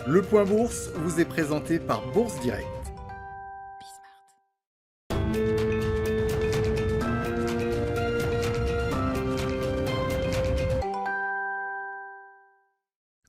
Le Point Bourse vous est présenté par Bourse Direct.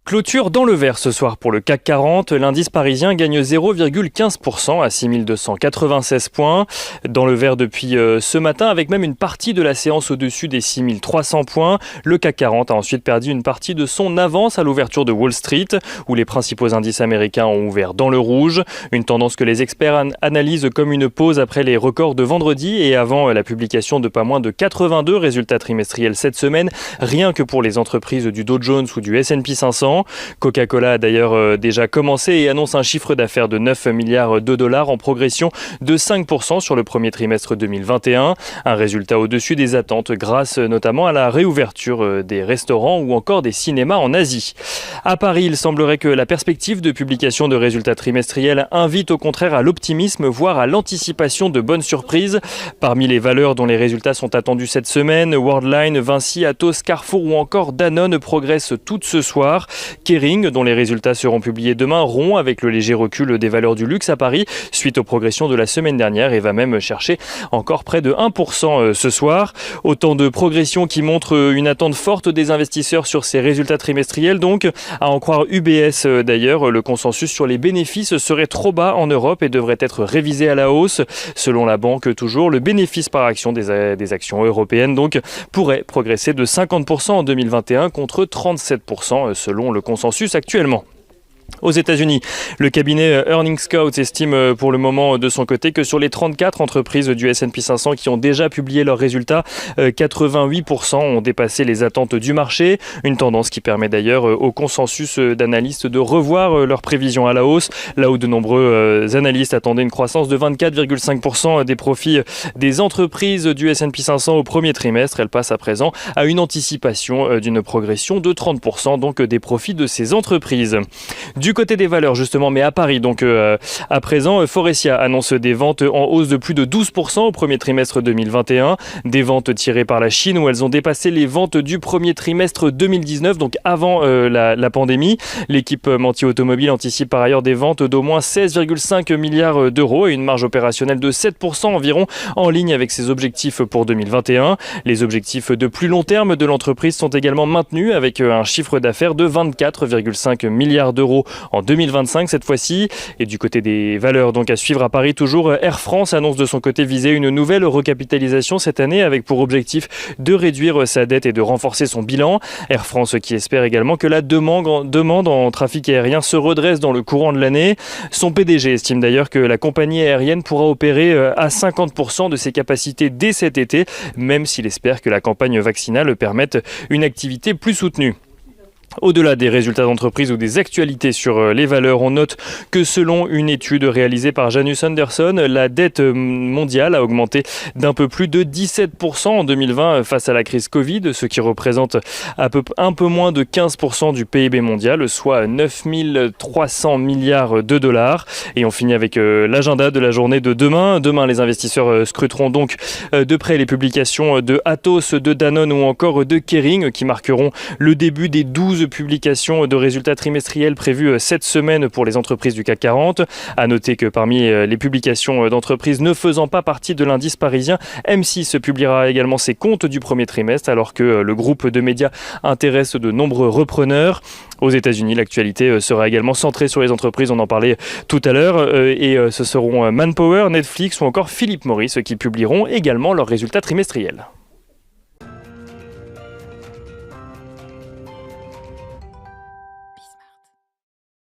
Clôture dans le vert ce soir pour le CAC 40. L'indice parisien gagne 0,15% à 6296 points. Dans le vert depuis ce matin, avec même une partie de la séance au-dessus des 6300 points. Le CAC 40 a ensuite perdu une partie de son avance à l'ouverture de Wall Street, où les principaux indices américains ont ouvert dans le rouge. Une tendance que les experts analysent comme une pause après les records de vendredi et avant la publication de pas moins de 82 résultats trimestriels cette semaine, rien que pour les entreprises du Dow Jones ou du S&P 500. Coca-Cola a d'ailleurs déjà commencé et annonce un chiffre d'affaires de 9 milliards de dollars en progression de 5% sur le premier trimestre 2021. Un résultat au-dessus des attentes grâce notamment à la réouverture des restaurants ou encore des cinémas en Asie. À Paris, il semblerait que la perspective de publication de résultats trimestriels invite au contraire à l'optimisme, voire à l'anticipation de bonnes surprises. Parmi les valeurs dont les résultats sont attendus cette semaine, Worldline, Vinci, Atos, Carrefour ou encore Danone progressent toutes ce soir. Kering, dont les résultats seront publiés demain, rompt avec le léger recul des valeurs du luxe à Paris suite aux progressions de la semaine dernière et va même chercher encore près de 1% ce soir. Autant de progressions qui montrent une attente forte des investisseurs sur ces résultats trimestriels. Donc, à en croire UBS d'ailleurs, le consensus sur les bénéfices serait trop bas en Europe et devrait être révisé à la hausse. Selon la banque, toujours, le bénéfice par action des actions européennes donc pourrait progresser de 50% en 2021 contre 37% selon le consensus actuellement. Aux États-Unis, le cabinet Earnings Scout estime pour le moment de son côté que sur les 34 entreprises du S&P 500 qui ont déjà publié leurs résultats, 88% ont dépassé les attentes du marché. Une tendance qui permet d'ailleurs au consensus d'analystes de revoir leurs prévisions à la hausse, là où de nombreux analystes attendaient une croissance de 24,5% des profits des entreprises du S&P 500 au premier trimestre. Elle passe à présent à une anticipation d'une progression de 30% donc des profits de ces entreprises. Du côté des valeurs justement, mais à Paris, donc à présent, Forestia annonce des ventes en hausse de plus de 12% au premier trimestre 2021. Des ventes tirées par la Chine où elles ont dépassé les ventes du premier trimestre 2019, donc avant la pandémie. L'équipementier automobile anticipe par ailleurs des ventes d'au moins 16,5 milliards d'euros et une marge opérationnelle de 7% environ, en ligne avec ses objectifs pour 2021. Les objectifs de plus long terme de l'entreprise sont également maintenus avec un chiffre d'affaires de 24,5 milliards d'euros en 2025 cette fois-ci. Et du côté des valeurs donc à suivre à Paris toujours, Air France annonce de son côté viser une nouvelle recapitalisation cette année avec pour objectif de réduire sa dette et de renforcer son bilan. Air France qui espère également que la demande en trafic aérien se redresse dans le courant de l'année. Son PDG estime d'ailleurs que la compagnie aérienne pourra opérer à 50% de ses capacités dès cet été, même s'il espère que la campagne vaccinale permette une activité plus soutenue. Au-delà des résultats d'entreprise ou des actualités sur les valeurs, on note que selon une étude réalisée par Janus Henderson, la dette mondiale a augmenté d'un peu plus de 17% en 2020 face à la crise Covid, ce qui représente un peu moins de 15% du PIB mondial, soit 9 300 milliards de dollars. Et on finit avec l'agenda de la journée de demain. Demain, les investisseurs scruteront donc de près les publications de Atos, de Danone ou encore de Kering qui marqueront le début des 12 publications de résultats trimestriels prévues cette semaine pour les entreprises du CAC 40. À noter que parmi les publications d'entreprises ne faisant pas partie de l'indice parisien, M6 publiera également ses comptes du premier trimestre alors que le groupe de médias intéresse de nombreux repreneurs. Aux États-Unis, l'actualité sera également centrée sur les entreprises, on en parlait tout à l'heure, et ce seront Manpower, Netflix ou encore Philip Morris qui publieront également leurs résultats trimestriels.